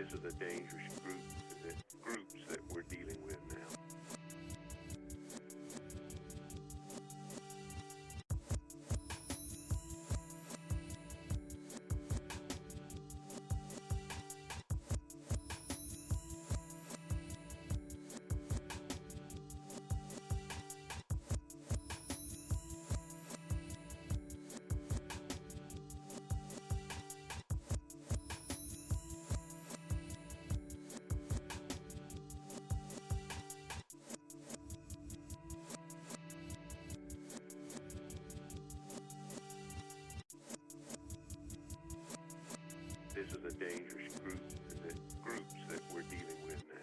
This is a dangerous groups that we're dealing with now. This is a dangerous groups that we're dealing with now.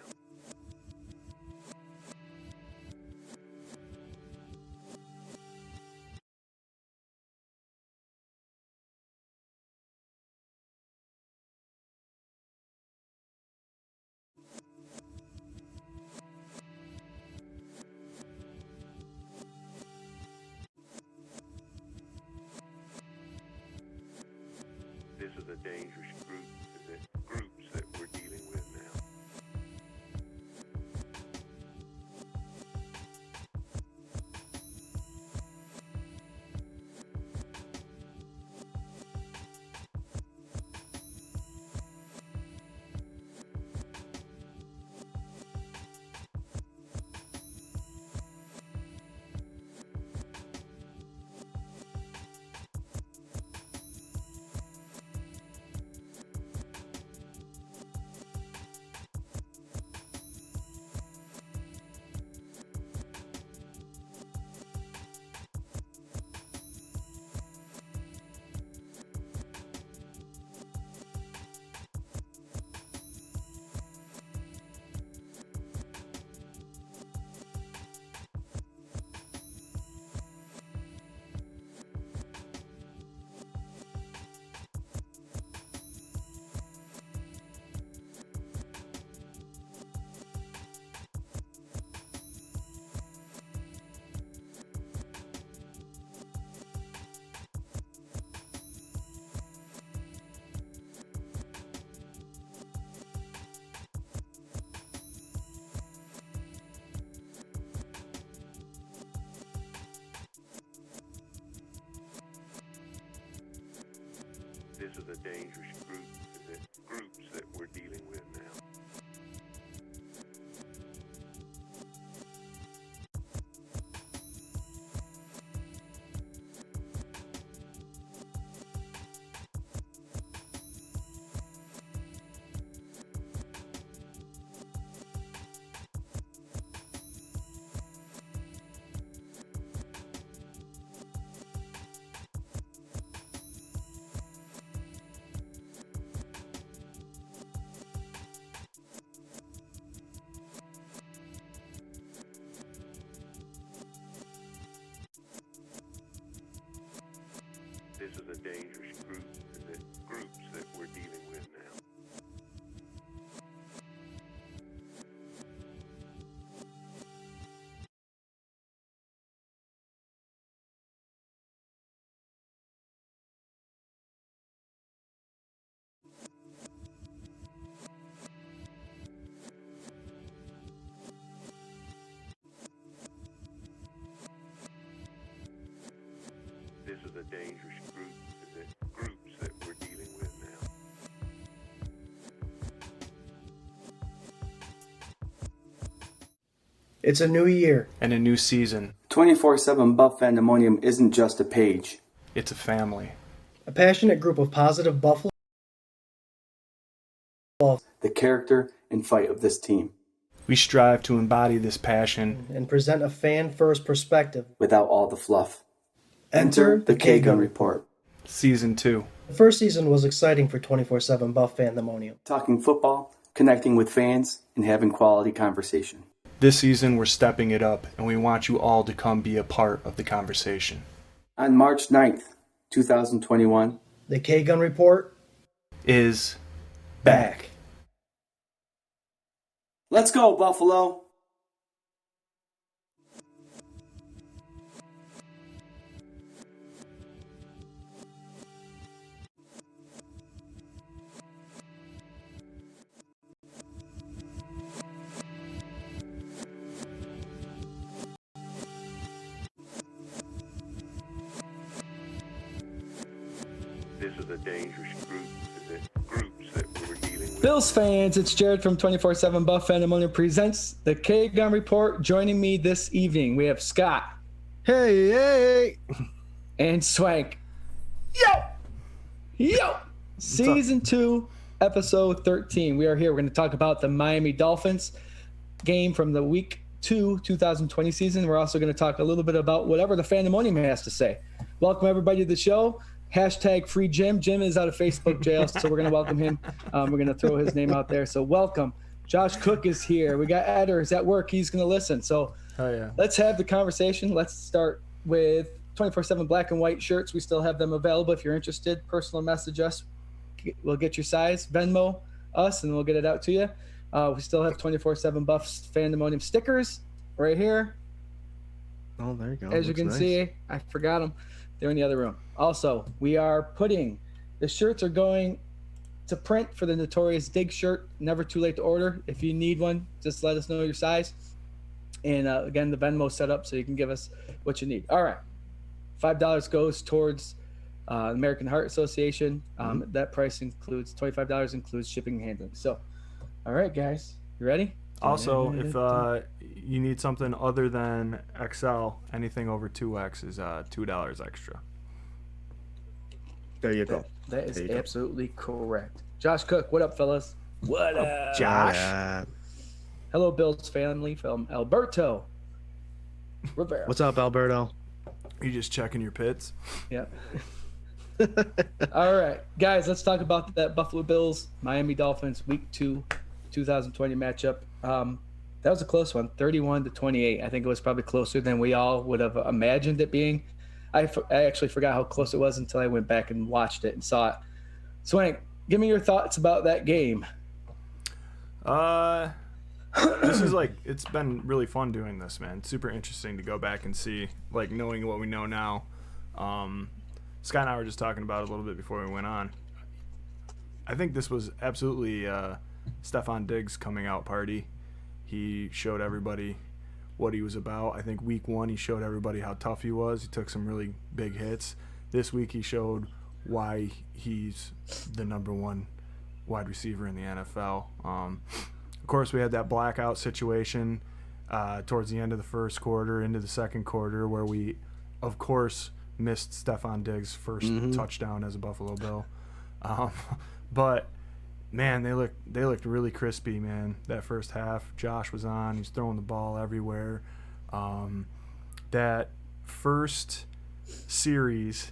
This is a dangerous groups that we're dealing with now. This is a dangerous groups that we're dealing with now. This is a dangerous groups that we're dealing with now. This is a dangerous groups that we're dealing with now. It's a new year and a new season. 24/7 Buff Pandemonium isn't just a page. It's a family. a passionate group of positive Buffalo The character and fight of this team. We strive to embody this passion and present a fan-first perspective. Without all the fluff. Enter the Gun Report. Season 2. The first season was exciting for 24/7 Buff Pandemonium. Talking football, connecting with fans, and having quality conversation. This season we're stepping it up, and we want you all to come be a part of the conversation. On March 9th, 2021, The Gun Report is back. Let's go, Buffalo! this is a dangerous groups that we're dealing with. Bills fans, it's Jared from 24/7 Buff Pandemonium presents the Gun Report. Joining me this evening, we have Scott. Hey. And Swank. Yo! Season 2, episode 13. We are here. We're going to talk about the Miami Dolphins game from the week 2, 2020 season. We're also going to talk a little bit about whatever the Pandemonium has to say. Welcome, everybody, to the show. Hashtag free Jim. Jim is out of Facebook jail, so we're going to welcome him. We're going to throw his name out there. So welcome. Josh Cook is here. We got Eder is at work. He's going to listen. So let's have the conversation. Let's start with 24/7 black and white shirts. We still have them available. If you're interested, personal message us. We'll get your size. Venmo us, and we'll get it out to you. We still have 24/7 Buffs Pandemonium stickers right here. Oh, there you go. As you can see, I forgot them. They're in the other room. Also, we are putting the shirts are going to print for the Notorious Dig shirt. Never too late to order. If you need one, just let us know your size. And again, the Venmo set up so you can give us what you need. All right. $5 goes towards American Heart Association. That price includes $25 includes shipping and handling. So, all right, guys, you ready? Also, if you need something other than XL, anything over 2X is $2 extra. There you go. That is absolutely correct. Josh Cook, what up, fellas? What up, Josh? Hello, Bills family from Alberto Rivera. What's up, Alberto? You just checking your pits? Yep. All right, guys, let's talk about that Buffalo Bills, Miami Dolphins, Week 2, 2020 matchup. That was a close one, 31-28. I think it was probably closer than we all would have imagined it being. I actually forgot how close it was until I went back and watched it and saw it. Swank, give me your thoughts about that game. This is it's been really fun doing this, man. It's super interesting to go back and see, knowing what we know now. Scott and I were just talking about it a little bit before we went on. I think this was absolutely Stefon Diggs' coming out party. He showed everybody what he was about. I think week 1 he showed everybody how tough he was. He took some really big hits. This week he showed why he's the number 1 wide receiver in the NFL. Of course, we had that blackout situation towards the end of the first quarter, into the second quarter, where we, of course, missed Stefon Diggs' first touchdown as a Buffalo Bill. But man, they looked really crispy, man. That first half, Josh was on. He's throwing the ball everywhere. That first series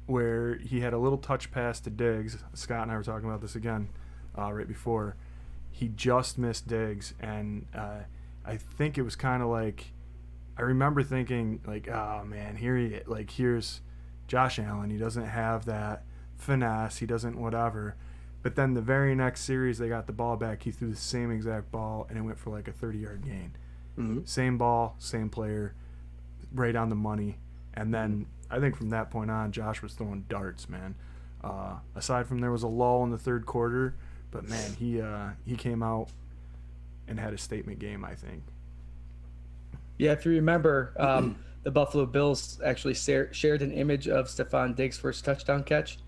where he had a little touch pass to Diggs, Scott and I were talking about this again right before. He just missed Diggs, and I think it was kind of I remember thinking oh man, here's Josh Allen. He doesn't have that finesse. He doesn't whatever. But then the very next series, they got the ball back. He threw the same exact ball, and it went for a 30-yard gain. Same ball, same player, right on the money. And then I think from that point on, Josh was throwing darts, man. Aside from there was a lull in the third quarter, but man, he came out and had a statement game, I think. Yeah, if you remember, the Buffalo Bills actually shared an image of Stefon Diggs' first touchdown catch.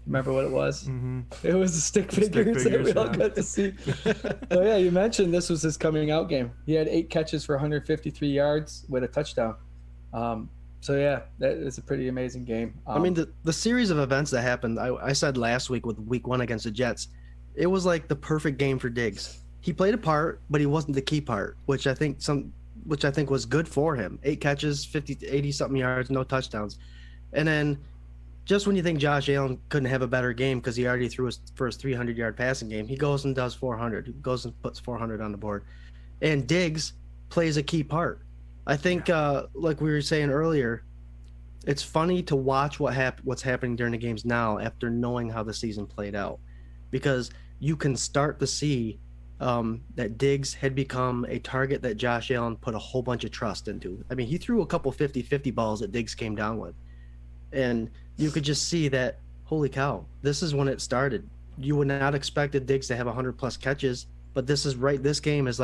Remember what it was? It was the stick figures that we all got to see. So yeah, you mentioned this was his coming out game. He had 8 catches for 153 yards with a touchdown. So yeah, that is a pretty amazing game. I mean, the series of events that happened, I said last week with week 1 against the Jets, it was the perfect game for Diggs. He played a part, but he wasn't the key part, which I think was good for him. 8 catches, 80 something yards, no touchdowns. And then just when you think Josh Allen couldn't have a better game because he already threw his first 300-yard passing game, he goes and does 400. He goes and puts 400 on the board. And Diggs plays a key part. I think, like we were saying earlier, it's funny to watch what's happening during the games now after knowing how the season played out, because you can start to see that Diggs had become a target that Josh Allen put a whole bunch of trust into. I mean, he threw a couple 50-50 balls that Diggs came down with. And you could just see that, holy cow, this is when it started. You would not expected Diggs to have 100-plus catches, but this game is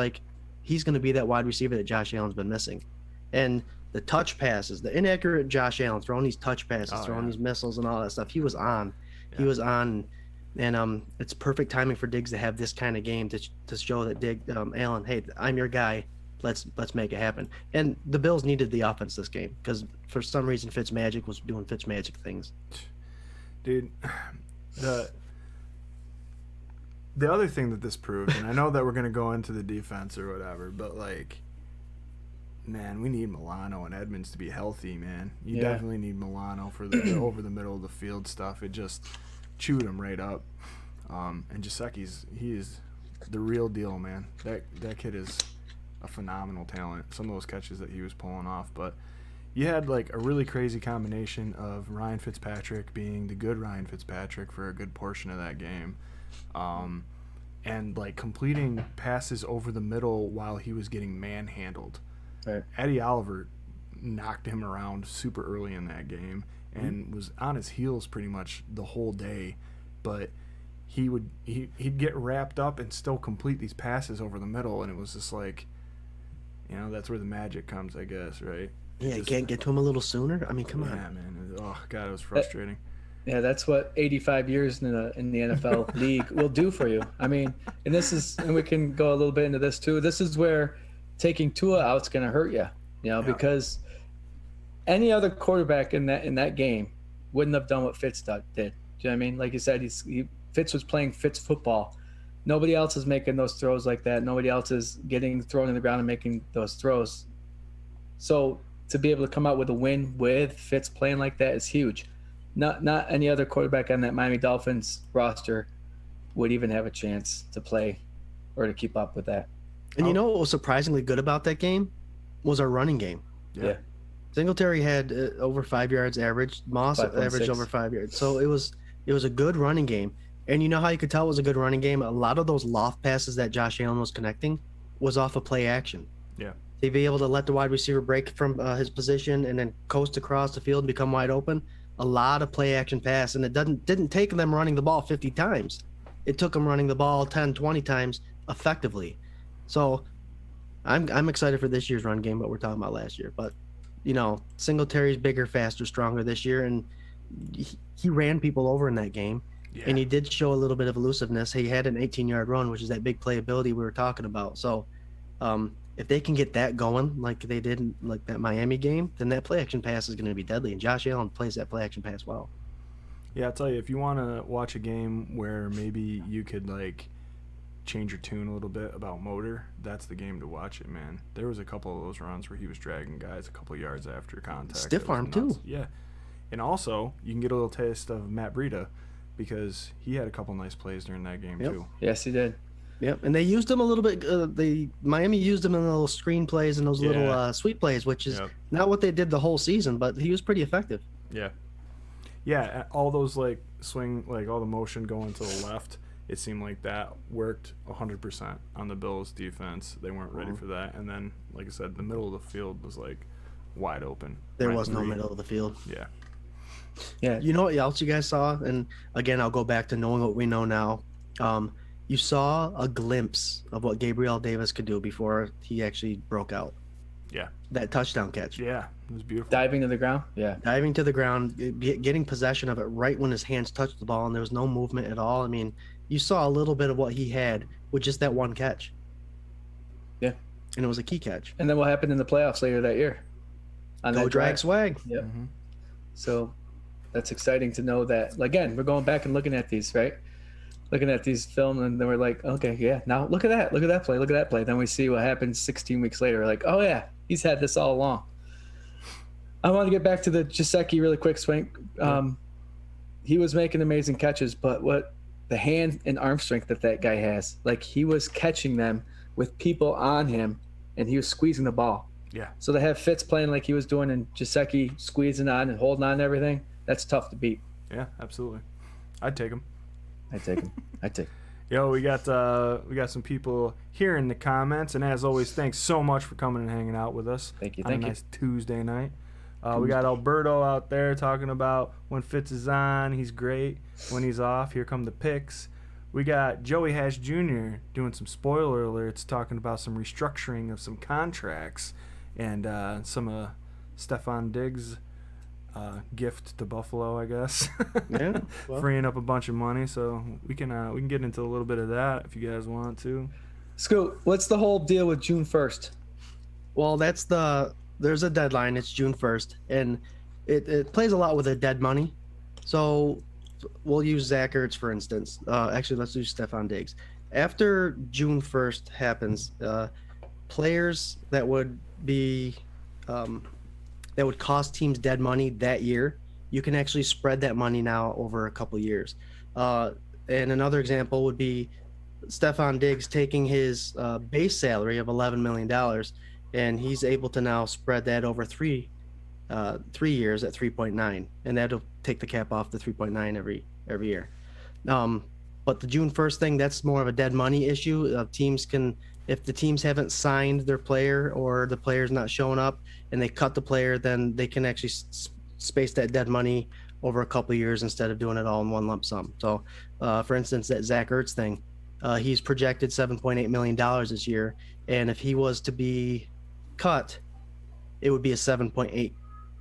he's going to be that wide receiver that Josh Allen's been missing. And the touch passes, the inaccurate Josh Allen throwing these touch passes, throwing these missiles and all that stuff. He was on. Yeah. He was on. And it's perfect timing for Diggs to have this kind of game to show that Allen, hey, I'm your guy. Let's make it happen. And the Bills needed the offense this game because for some reason Fitzmagic was doing Fitzmagic things. Dude, the other thing that this proved, and I know that we're going to go into the defense or whatever, but, like, man, we need Milano and Edmonds to be healthy, man. You definitely need Milano for the over the middle of the field stuff. It just chewed him right up. And he is the real deal, man. That kid is a phenomenal talent. Some of those catches that he was pulling off, but you had like a really crazy combination of Ryan Fitzpatrick being the good Ryan Fitzpatrick for a good portion of that game, and like completing passes over the middle while he was getting manhandled. Right. Eddie Oliver knocked him around super early in that game and was on his heels pretty much the whole day, but he'd get wrapped up and still complete these passes over the middle, and it was just like, that's where the magic comes, I guess, right? Yeah, you can't get to him a little sooner. I mean, come on. Yeah, man. Oh God, it was frustrating. Yeah, that's what 85 years in the NFL league will do for you. I mean, and we can go a little bit into this too. This is where taking Tua out's going to hurt you, because any other quarterback in that game wouldn't have done what Fitz did. Do you know what I mean? Like you said, Fitz was playing Fitz football. Nobody else is making those throws like that. Nobody else is getting thrown in the ground and making those throws. So to be able to come out with a win with Fitz playing like that is huge. Not any other quarterback on that Miami Dolphins roster would even have a chance to play or to keep up with that. And you know what was surprisingly good about that game was our running game. Yeah. Singletary had over 5 yards average. Moss 5.6. averaged over 5 yards. So it was a good running game. And you know how you could tell it was a good running game? A lot of those loft passes that Josh Allen was connecting was off of play action. Yeah. To be able to let the wide receiver break from his position and then coast across the field and become wide open, a lot of play action pass. And it didn't take them running the ball 50 times. It took them running the ball 10, 20 times effectively. So I'm excited for this year's run game, but we're talking about last year. But, Singletary's bigger, faster, stronger this year, and he ran people over in that game. Yeah. And he did show a little bit of elusiveness. He had an 18-yard run, which is that big playability we were talking about. So if they can get that going like they did in like that Miami game, then that play action pass is going to be deadly. And Josh Allen plays that play action pass well. Yeah, I'll tell you, if you want to watch a game where maybe you could like change your tune a little bit about motor, that's the game to watch it, man. There was a couple of those runs where he was dragging guys a couple yards after contact. Stiff arm too. Yeah. And also, you can get a little taste of Matt Breida because he had a couple nice plays during that game too. Yes, he did. Yep, and they used him a little bit. Miami used him in the little screen plays and those little sweep plays, which is not what they did the whole season, but he was pretty effective. Yeah, all those like swing, like all the motion going to the left, it seemed like that worked 100% on the Bills' defense. They weren't ready for that, and then, like I said, the middle of the field was like wide open. There was no middle of the field. Yeah. You know what else you guys saw? And again, I'll go back to knowing what we know now. You saw a glimpse of what Gabriel Davis could do before he actually broke out. Yeah. That touchdown catch. Yeah, it was beautiful. Diving to the ground. Yeah. Diving to the ground, getting possession of it right when his hands touched the ball, and there was no movement at all. I mean, you saw a little bit of what he had with just that one catch. Yeah. And it was a key catch. And then what happened in the playoffs later that year? Go drag swag. Yep. So that's exciting to know that. Again, we're going back and looking at these, right? Looking at these film, and then we're like, okay, yeah, now look at that play, look at that play. Then we see what happens 16 weeks later. We're like, oh yeah, he's had this all along. I want to get back to the Gesicki really quick, Swank. He was making amazing catches, but what the hand and arm strength that guy has, like he was catching them with people on him, and he was squeezing the ball. Yeah. So to have Fitz playing like he was doing and Gesicki squeezing on and holding on to everything, that's tough to beat. Yeah, absolutely. I'd take him. I'd take him. Yo, we got some people here in the comments, and as always, thanks so much for coming and hanging out with us. Thank you. On a nice Tuesday night. We got Alberto out there talking about when Fitz is on, he's great. When he's off, here come the picks. We got Joey Hash Jr. doing some spoiler alerts, talking about some restructuring of some contracts and some Stefan Diggs gift to Buffalo, I guess. Yeah, well. Freeing up a bunch of money, so we can get into a little bit of that if you guys want to. Scoot, what's the whole deal with June 1st? Well, there's a deadline. It's June 1st, and it plays a lot with the dead money. So we'll use Zach Ertz, for instance. Actually, let's use Stefan Diggs. After June 1st happens, players that would be that would cost teams dead money that year, you can actually spread that money now over a couple years. And another example would be Stefan Diggs taking his base salary of $11 million, and he's able to now spread that over 3 years at 3.9, and that'll take the cap off the 3.9 every year. But the June 1st thing, that's more of a dead money issue. Teams can, if the teams haven't signed their player or the player's not showing up and they cut the player, then they can actually space that dead money over a couple of years instead of doing it all in one lump sum. So, for instance, that Zach Ertz thing, he's projected $7.8 million this year, and if he was to be cut, it would be a 7.8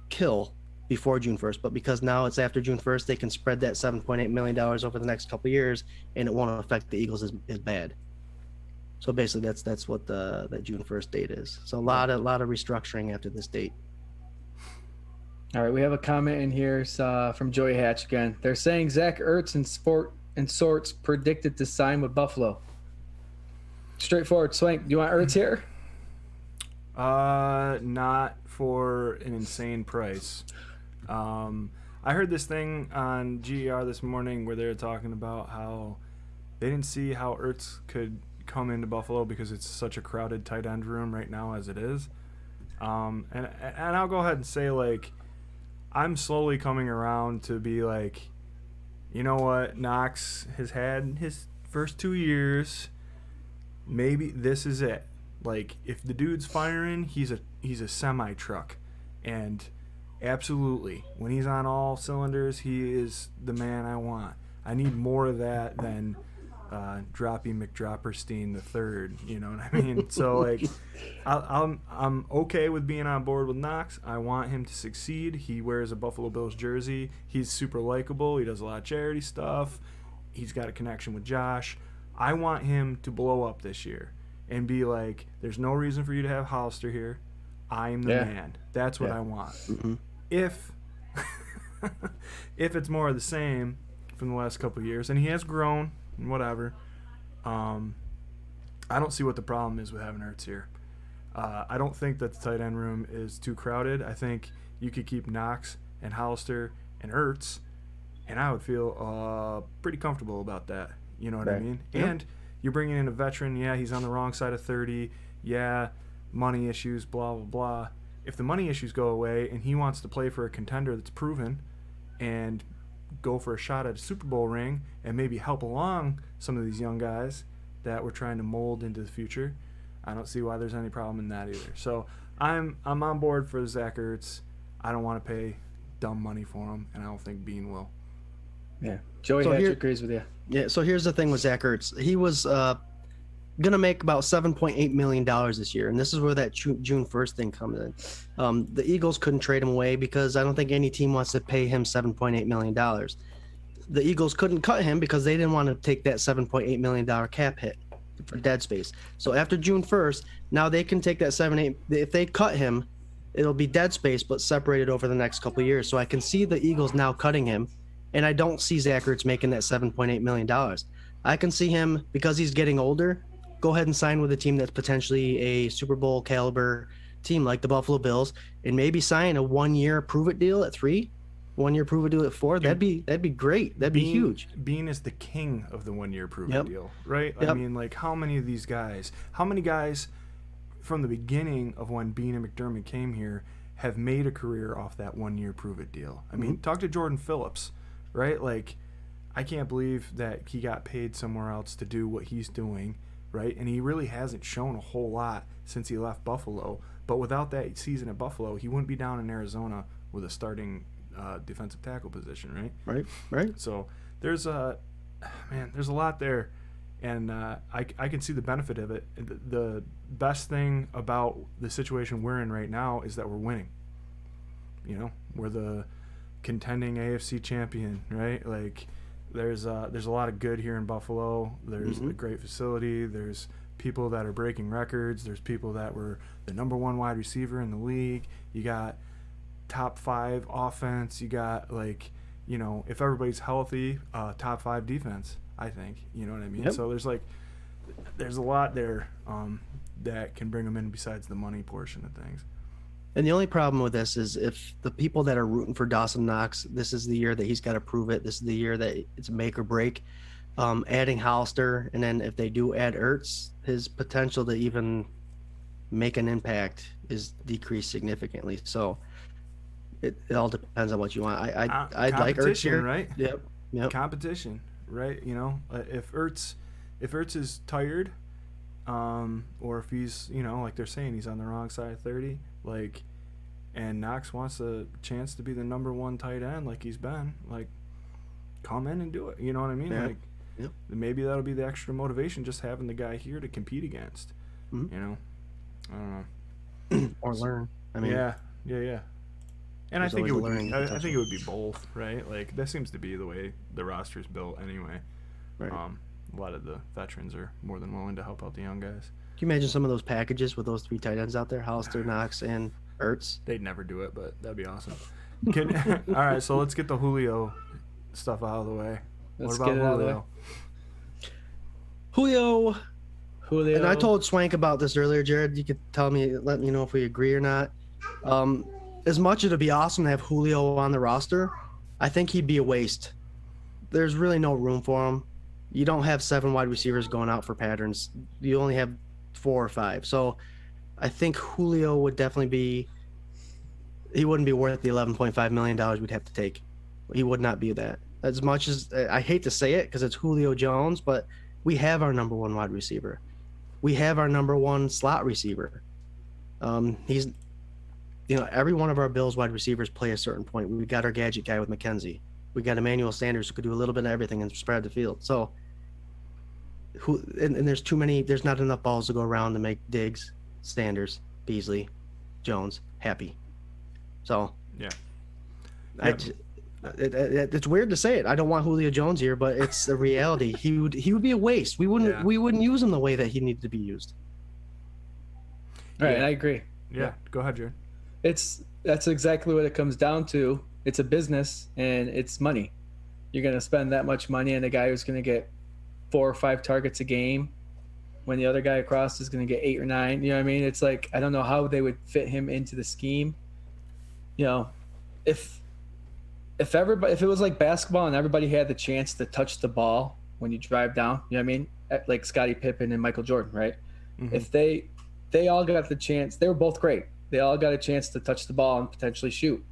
kill before June 1st. But because now it's after June 1st, they can spread that $7.8 million over the next couple of years, and it won't affect the Eagles as bad. So basically, that's what that June 1st date is. So a lot of restructuring after this date. All right, we have a comment in here from Joey Hatch again. They're saying Zach Ertz and Sorts predicted to sign with Buffalo. Straightforward. Swank, do you want Ertz here? Not for an insane price. I heard this thing on GER this morning where they were talking about how they didn't see how Ertz could come into Buffalo because it's such a crowded tight end room right now as it is. And I'll go ahead and say, like, I'm slowly coming around to be like, you know what, Knox has had his first 2 years. Maybe this is it. Like, if the dude's firing, he's a semi truck, and absolutely, when he's on all cylinders, he is the man I want. I need more of that than Droppy McDropperstein the third. You know what I mean? So, like, I'm okay with being on board with Knox. I want him to succeed. He wears a Buffalo Bills jersey. He's super likable. He does a lot of charity stuff. He's got a connection with Josh. I want him to blow up this year and be like, there's no reason for you to have Hollister here. I'm the man. That's what I want. Mm-hmm. If it's more of the same from the last couple of years, and he has grown and whatever, I don't see what the problem is with having Ertz here. I don't think that the tight end room is too crowded. I think you could keep Knox and Hollister and Ertz, and I would feel pretty comfortable about that. You know what I mean? Yep. And you're bringing in a veteran. Yeah, he's on the wrong side of 30. Yeah, money issues, blah, blah, blah. If the money issues go away and he wants to play for a contender that's proven and go for a shot at a Super Bowl ring and maybe help along some of these young guys that we're trying to mold into the future, I don't see why there's any problem in that either. So I'm on board for Zach Ertz. I don't want to pay dumb money for him, and I don't think Bean will. Yeah, Joey Hatch agrees with you. Yeah, so here's the thing with Zach Ertz. He was going to make about $7.8 million this year, and this is where that June 1st thing comes in. The Eagles couldn't trade him away because I don't think any team wants to pay him $7.8 million. The Eagles couldn't cut him because they didn't want to take that $7.8 million cap hit for dead space. So after June 1st, now they can take that 7.8. If they cut him, it'll be dead space, but separated over the next couple of years. So I can see the Eagles now cutting him, and I don't see Zach Ertz making that $7.8 million. I can see him, because he's getting older, go ahead and sign with a team that's potentially a Super Bowl caliber team like the Buffalo Bills, and maybe sign a 1-year prove-it deal at 3, 1-year prove-it deal at 4. That'd be great. That'd be huge. Bean is the king of the 1-year prove-it deal, right? I mean, like, how many guys from the beginning of when Bean and McDermott came here have made a career off that 1-year prove-it deal? I mean, talk to Jordan Phillips, right? Like, I can't believe that he got paid somewhere else to do what he's doing, right? And he really hasn't shown a whole lot since he left Buffalo. But without that season at Buffalo, he wouldn't be down in Arizona with a starting defensive tackle position, right? Right. So there's a lot there, and I can see the benefit of it. The best thing about the situation we're in right now is that we're winning. we're the contending AFC champion, right? Like, there's a lot of good here in Buffalo. There's a great facility. There's people that are breaking records. There's people that were the number one wide receiver in the league. You got top 5 offense. You got, like, if everybody's healthy, top 5 defense, I think. You know what I mean? Yep. So there's a lot there that can bring them in besides the money portion of things. And the only problem with this is if the people that are rooting for Dawson Knox, this is the year that he's got to prove it. This is the year that it's make or break. Adding Hollister, and then if they do add Ertz, his potential to even make an impact is decreased significantly. So it all depends on what you want. I'd like Ertz here, right? Yep. Competition, right? If Ertz is tired, or if he's, like they're saying, he's on the wrong side of 30, like, and Knox wants a chance to be the number 1 tight end, like he's been, like, come in and do it. You know what I mean? Yeah. Like, maybe that'll be the extra motivation, just having the guy here to compete against. I don't know. Or learn. I mean, yeah. And I think it learning would be both, right? Like, that seems to be the way the roster's built anyway. Right. A lot of the veterans are more than willing to help out the young guys. Can you imagine some of those packages with those 3 tight ends out there, Hollister, Knox, and Ertz? They'd never do it, but that'd be awesome. All right, so let's get the Julio stuff out of the way. Let's what about get it out of the Julio? way. Julio. And I told Swank about this earlier, Jared. You could let me know if we agree or not. As much as it'd be awesome to have Julio on the roster, I think he'd be a waste. There's really no room for him. You don't have 7 wide receivers going out for patterns. You only have 4 or 5. So I think Julio would definitely he wouldn't be worth the $11.5 million we'd have to take. He would not be that. As much as I hate to say it because it's Julio Jones, but we have our number 1 wide receiver. We have our number 1 slot receiver. He's, every one of our Bills wide receivers play a certain point. We got our gadget guy with McKenzie. We got Emmanuel Sanders who could do a little bit of everything and spread the field. So, and there's not enough balls to go around to make Diggs, Sanders, Beasley, Jones happy. So, yeah. It's weird to say it. I don't want Julio Jones here, but it's the reality. He would be a waste. We wouldn't use him the way that he needed to be used. All right, I agree. Yeah, go ahead, Jared. That's exactly what it comes down to. It's a business and it's money. You're going to spend that much money on a guy who's going to get 4 or 5 targets a game when the other guy across is going to get 8 or 9. You know what I mean? It's like, I don't know how they would fit him into the scheme. If it was like basketball and everybody had the chance to touch the ball when you drive down, you know what I mean? Like Scottie Pippen and Michael Jordan, right? Mm-hmm. If they all got the chance, they were both great. They all got a chance to touch the ball and potentially shoot.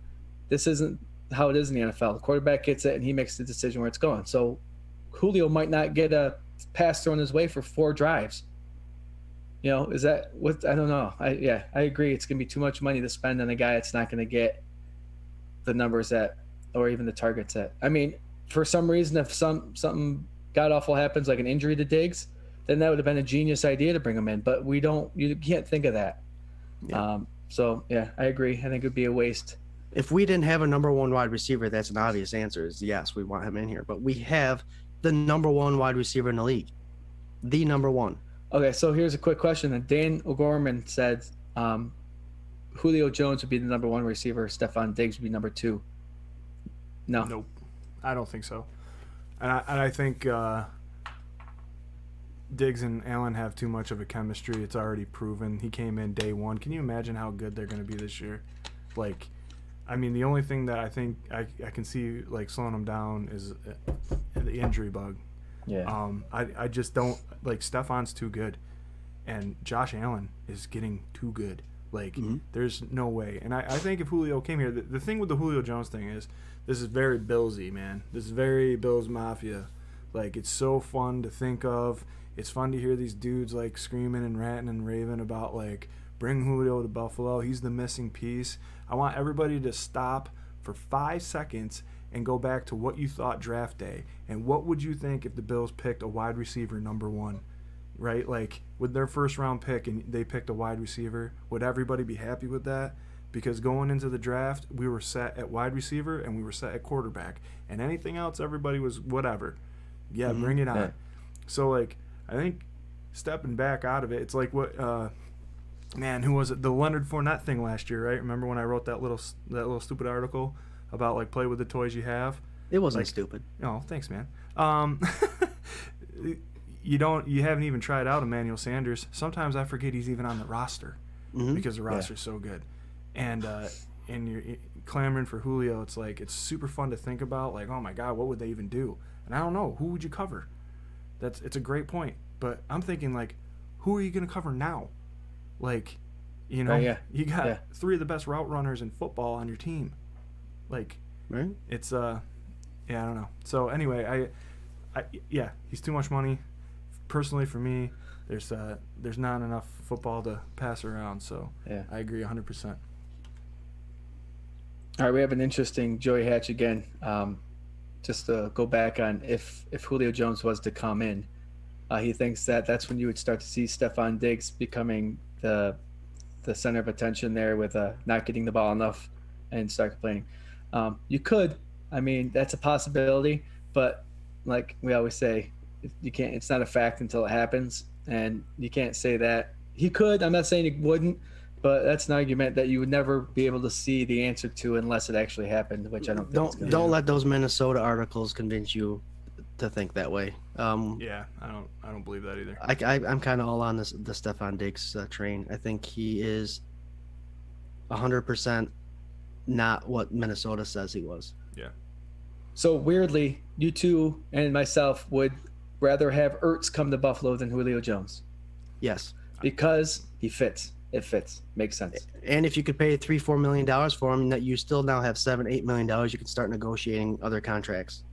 This isn't how it is in the NFL. The quarterback gets it and he makes the decision where it's going. So Julio might not get a pass thrown his way for 4 drives. Is that what? I don't know. I agree. It's going to be too much money to spend on a guy that's not going to get the numbers or even the targets at. I mean, for some reason, if something god awful happens, like an injury to Diggs, then that would have been a genius idea to bring him in. But you can't think of that. Yeah. So yeah, I agree. I think it would be a waste. If we didn't have a number 1 wide receiver, that's an obvious answer is yes, we want him in here. But we have the number 1 wide receiver in the league. The number 1. Okay, so here's a quick question. And Dan O'Gorman said Julio Jones would be the number 1 receiver. Stephon Diggs would be number 2. No. Nope. I don't think so. And I think Diggs and Allen have too much of a chemistry. It's already proven. He came in day 1. Can you imagine how good they're going to be this year? Like, I mean, the only thing that I think I can see, like, slowing them down is the injury bug. Yeah. I just don't, like, Stephon's too good. And Josh Allen is getting too good. Like, there's no way. And I think if Julio came here, the thing with the Julio Jones thing is this is very Billsy, man. This is very Bills Mafia. Like, it's so fun to think of. It's fun to hear these dudes, like, screaming and ranting and raving about, like, bring Julio to Buffalo. He's the missing piece. I want everybody to stop for 5 seconds and go back to what you thought draft day. And what would you think if the Bills picked a wide receiver number 1? Right? Like, with their first round pick and they picked a wide receiver, would everybody be happy with that? because going into the draft, we were set at wide receiver and we were set at quarterback, and anything else, everybody was whatever. Yeah, bring it on. Yeah. So like, I think stepping back out of it, it's like what, man, who was it? The Leonard Fournette thing last year, right? Remember when I wrote that little stupid article about like play with the toys you have? It wasn't Like, stupid. Oh, thanks, man. You haven't even tried out Emmanuel Sanders. Sometimes I forget he's even on the roster because the roster's so good. And you're clamoring for Julio. It's like, it's super fun to think about. Like, oh my God, what would they even do? And I don't know, who would you cover? It's a great point. But I'm thinking, like, who are you gonna cover now? Like, you know, you got three of the best route runners in football on your team. Like, Right? it's I don't know. So anyway, I he's too much money. Personally, for me, there's not enough football to pass around. So I agree 100%. All right, we have an interesting Joey Hatch again. Just to go back on if Julio Jones was to come in, he thinks that's when you would start to see Stephon Diggs becoming the center of attention there with not getting the ball enough and start complaining. You could, I mean, that's a possibility, but like we always say, you can't. It's not a fact until it happens, and you can't say that he could. I'm not saying he wouldn't, but that's an argument that you would never be able to see the answer to unless it actually happened, which I don't think Don't let those Minnesota articles convince you to think that way. Yeah, I don't believe that either. I'm kind of all on the Stephon Diggs train. I think he is 100% not what Minnesota says he was. Yeah. So weirdly, you two and myself would rather have Ertz come to Buffalo than Julio Jones Yes. because he fits. It fits. Makes sense. And if you could pay $3-4 million for him, that you still now have $7-8 million, you can start negotiating other contracts.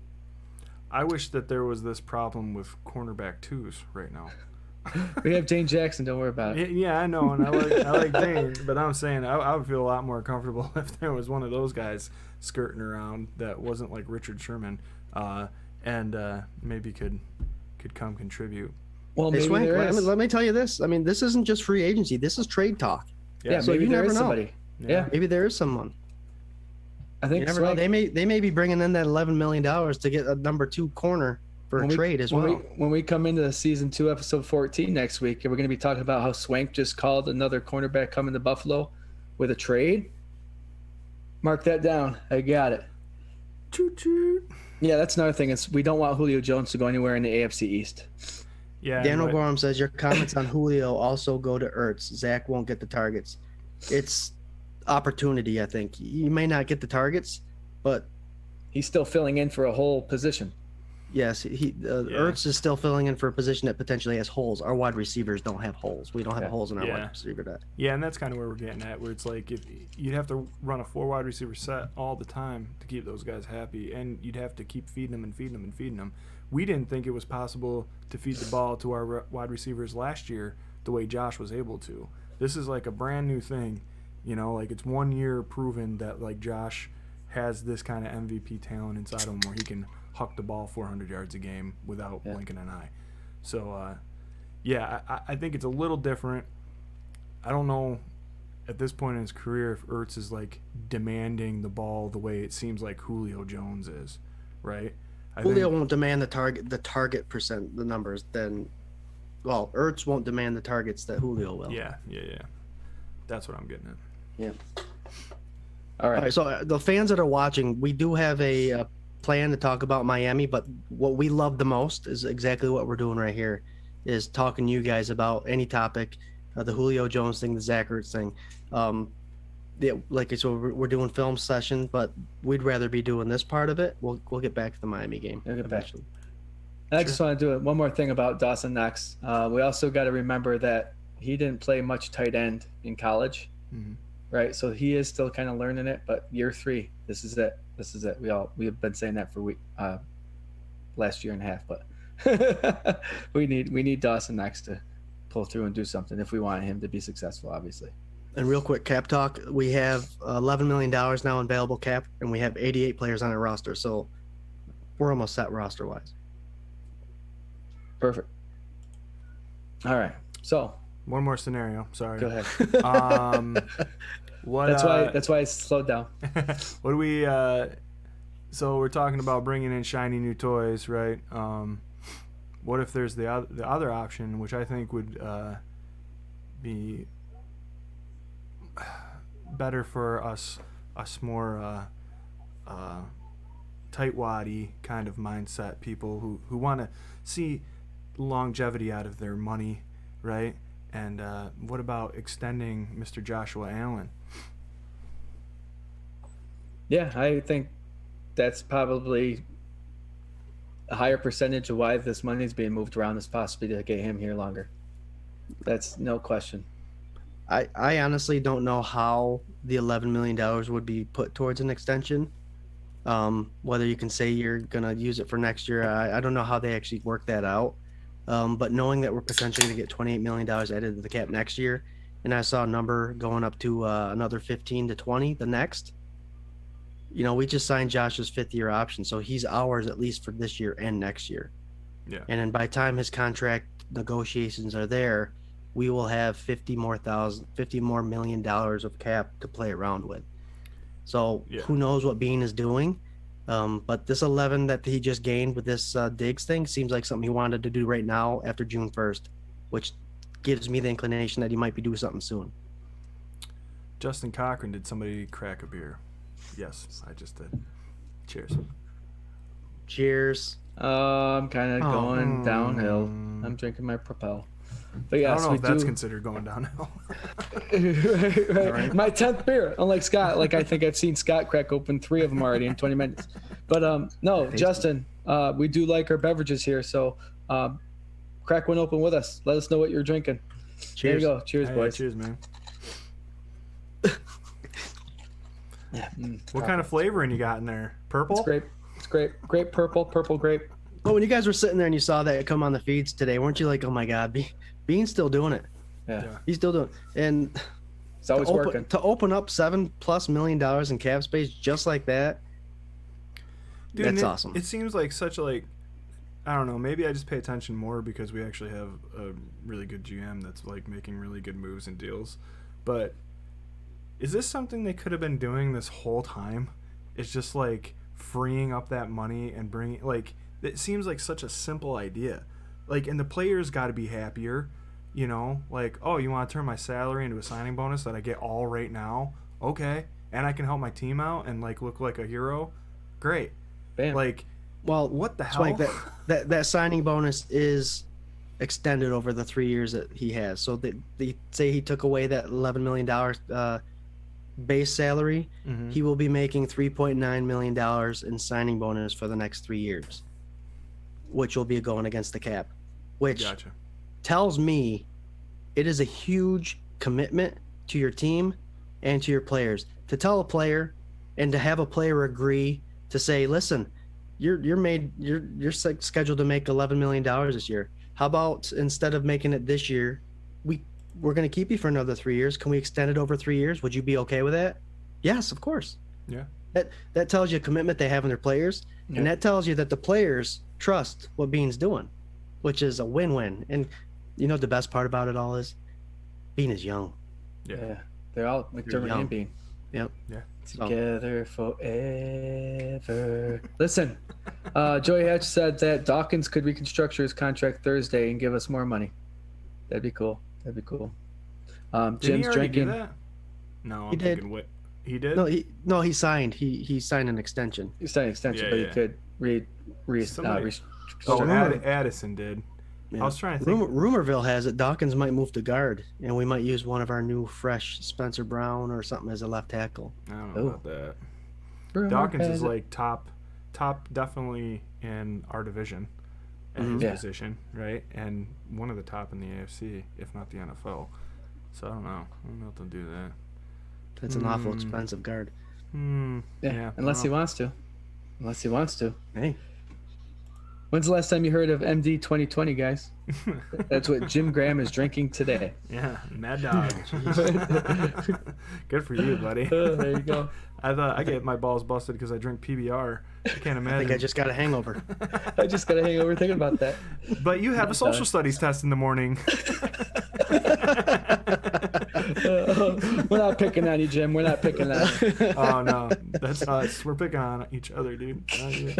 I wish that there was this problem with cornerback twos right now. We have Dane Jackson. Don't worry about it. Yeah, I know, and I like Dane, but I'm saying I would feel a lot more comfortable if there was one of those guys skirting around that wasn't like Richard Sherman, and maybe could come contribute. Well, Hey, maybe Swank, there is. let me tell you this. I mean, this isn't just free agency. This is trade talk. Yeah, so maybe you there never is know. somebody. Yeah, Maybe there is someone. I You think never know. Swank, They may be bringing in that $11 million to get a number 2 corner for a trade as well. When we come into season 2, episode 14 next week, we're going to be talking about how Swank just called another cornerback coming to Buffalo with a trade. Mark that down. I got it. Choo-choo. Yeah, that's another thing. Is we don't want Julio Jones to go anywhere in the AFC East. Yeah. Daniel but- Gorham says your comments on Julio also go to Ertz. Zach won't get the targets. It's opportunity, I think. You may not get the targets, but He's still filling in for a whole position. yes, Ertz is still filling in for a position that potentially has holes. Our wide receivers don't have holes. We don't have holes in our Yeah. wide receiver depth. Yeah, and that's kind of where we're getting at, where it's like if you'd have to run a 4 wide receiver set all the time to keep those guys happy, and you'd have to keep feeding them and feeding them and feeding them. We didn't think it was possible to feed the ball to our wide receivers last year the way Josh was able to. This is like a brand new thing, you know, like it's 1 year proven that like Josh has this kind of MVP talent inside of him where he can huck the ball 400 yards a game without blinking an eye. So, I think it's a little different. I don't know at this point in his career if Ertz is like demanding the ball the way it seems like Julio Jones is, right? Julio won't demand the target percent, the numbers. Then, well, Ertz won't demand the targets that Julio will. Yeah. That's what I'm getting at. Yeah. All right. All right. So the fans that are watching, we do have a plan to talk about Miami, but what we love the most is exactly what we're doing right here, is talking to you guys about any topic, the Julio Jones thing, the Zach Ertz thing. Like so we're doing film session, but we'd rather be doing this part of it. We'll get back to the Miami game eventually. I just want to do one more thing about Dawson Knox. We also got to remember that he didn't play much tight end in college, right? So he is still kind of learning it. But year 3, this is it. This is it. We have been saying that for last year and a half, but we need Dawson Knox to pull through and do something if we want him to be successful, obviously. And real quick, cap talk. We have $11 million now in available cap, and we have 88 players on our roster. So we're almost set roster wise. Perfect. All right. So One more scenario. Sorry. go ahead. What? That's why I slowed down. What do we? So we're talking about bringing in shiny new toys, right? What if there's the other option, which I think would be better for us more tightwaddy kind of mindset people who want to see longevity out of their money, right? And what about extending Mr. Joshua Allen? Yeah, I think that's probably a higher percentage of why this money is being moved around is possibly to get him here longer. That's no question. I honestly don't know how the $11 million would be put towards an extension. Whether you can say you're going to use it for next year, I don't know how they actually work that out. But knowing that we're potentially going to get $28 million added to the cap next year, and I saw a number going up to another 15 to 20 the next. We just signed Josh's 5th-year option, so he's ours at least for this year and next year. Yeah. And then by the time his contract negotiations are there, we will have $50 more million of cap to play around with. So Who knows what Bean is doing? But this 11 that he just gained with this Diggs thing seems like something he wanted to do right now after June 1st, which gives me the inclination that he might be doing something soon. Justin Cochran, did somebody crack a beer? Yes, I just did. Cheers. Cheers. I'm kind of going downhill. I'm drinking my Propel. But yes, I don't know if that's considered going downhill. right. My 10th beer, unlike Scott. Like I think I've seen Scott crack open 3 of them already in 20 minutes. But no, Justin, we do like our beverages here, so crack one open with us. Let us know what you're drinking. Cheers. There you go. Cheers, boys. Cheers, man. Yeah. What kind of flavoring you got in there? Purple? It's grape. It's grape. Grape purple. Purple grape. Well, when you guys were sitting there and you saw that come on the feeds today, weren't you like, oh my God, Bean's still doing it? Yeah. He's still doing it. And it's always working. To open up $7+ million in cap space just like that, dude, that's awesome. It seems like such a, I don't know, maybe I just pay attention more because we actually have a really good GM that's making really good moves and deals. But is this something they could have been doing this whole time? It's just freeing up that money and bringing it seems like such a simple idea. And the players got to be happier, oh, you want to turn my salary into a signing bonus that I get all right now? Okay. And I can help my team out and look like a hero? Great. Bam. Well, what the hell? That signing bonus is extended over the 3 years that he has. So they say he took away that $11 million base salary. Mm-hmm. He will be making $3.9 million in signing bonus for the next 3 years, which will be going against the cap, which tells me it is a huge commitment to your team and to your players. To tell a player and to have a player agree to say, listen, you're scheduled to make $11 million this year. How about instead of making it this year, we're going to keep you for another 3 years. Can we extend it over 3 years? Would you be okay with that? Yes, of course. Yeah. That tells you a commitment they have in their players, and that tells you that the players trust what Bean's doing, which is a win-win. And you know what the best part about it all is? Bean is young. Yeah. They're all McDermott and Bean. Yep. Yeah. Together forever. Listen, Joey Hatch said that Dawkins could reconstruct his contract Thursday and give us more money. That'd be cool. Jim's drinking. Do that? No, He did. He did? No, he signed. He signed an extension. He signed an extension, but he could Addison did. Yeah. I was trying to think. Rumorville has it. Dawkins might move to guard, and we might use one of our new fresh Spencer Brown or something as a left tackle. I don't know about that. Dawkins is top definitely in our division at his position, right? And one of the top in the AFC, if not the NFL. So I don't know if they'll do that. That's an awful expensive guard. Yeah, unless he wants to. Hey. When's the last time you heard of MD 2020, guys? That's what Jim Graham is drinking today. Yeah, Mad Dog. Good for you, buddy. There you go. I thought I get my balls busted because I drink PBR. I can't imagine. I think I just got a hangover. I just got a hangover thinking about that. But you have a social studies test in the morning. We're not picking on you, Jim. We're not picking on you. Oh no, that's us. We're picking on each other, dude. Not you.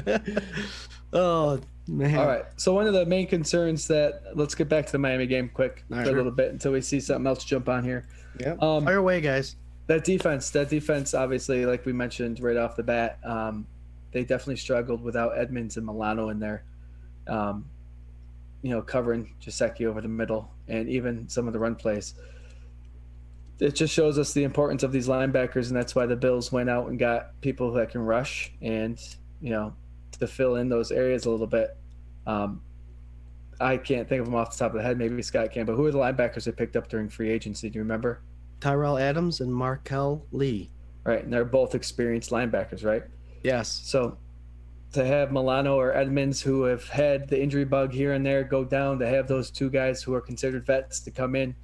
Oh man. All right. So one of the main concerns let's get back to the Miami game quick All right, for a sure. little bit until we see something else jump on here. Yeah. Fire away, guys. That defense, obviously, like we mentioned right off the bat, they definitely struggled without Edmonds and Milano in there, covering Jaceki over the middle and even some of the run plays. It just shows us the importance of these linebackers, and that's why the Bills went out and got people that can rush and, to fill in those areas a little bit. I can't think of them off the top of the head. Maybe Scott can, but who are the linebackers they picked up during free agency? Do you remember? Tyrell Adams and Markel Lee. Right, and they're both experienced linebackers, right? Yes. So to have Milano or Edmonds, who have had the injury bug here and there, go down, to have those two guys who are considered vets to come in,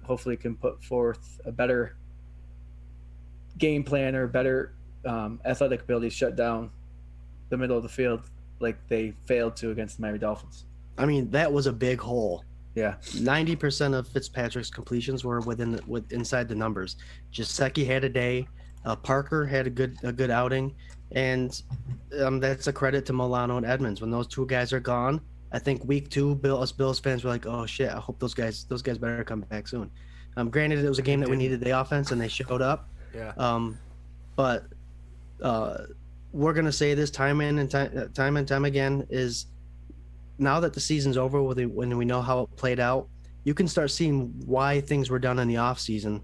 hopefully can put forth a better game plan or better athletic ability to shut down the middle of the field like they failed to against the Miami Dolphins. I mean, that was a big hole. Yeah. 90% of Fitzpatrick's completions were inside the numbers. Jaceki had a day. Parker had a good outing, and that's a credit to Milano and Edmonds. When those two guys are gone, I think week 2, us Bills fans were like, "Oh shit! I hope those guys better come back soon." Granted, it was a game that we needed the offense, and they showed up. Yeah. But we're gonna say this time and time again is, now that the season's over, when we know how it played out, you can start seeing why things were done in the off season,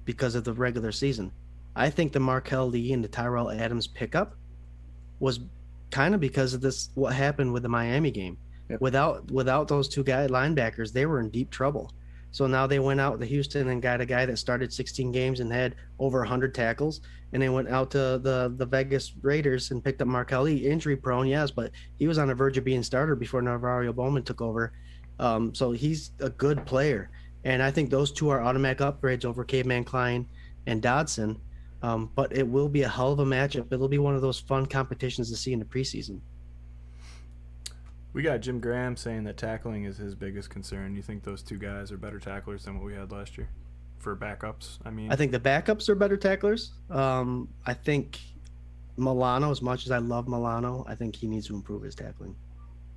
because of the regular season. I think the Markel Lee and the Tyrell Adams pickup was kind of because of what happened with the Miami game. Yep. Without those two linebackers, they were in deep trouble. So now they went out to Houston and got a guy that started 16 games and had over 100 tackles. And they went out to the Vegas Raiders and picked up Markel Lee. Injury prone, yes, but he was on the verge of being starter before Navarro Bowman took over. So he's a good player. And I think those two are automatic upgrades over Caveman Klein and Dodson. But it will be a hell of a matchup. It'll be one of those fun competitions to see in the preseason. We got Jim Graham saying that tackling is his biggest concern. You think those two guys are better tacklers than what we had last year for backups? I think the backups are better tacklers. I think Milano, as much as I love Milano, I think he needs to improve his tackling.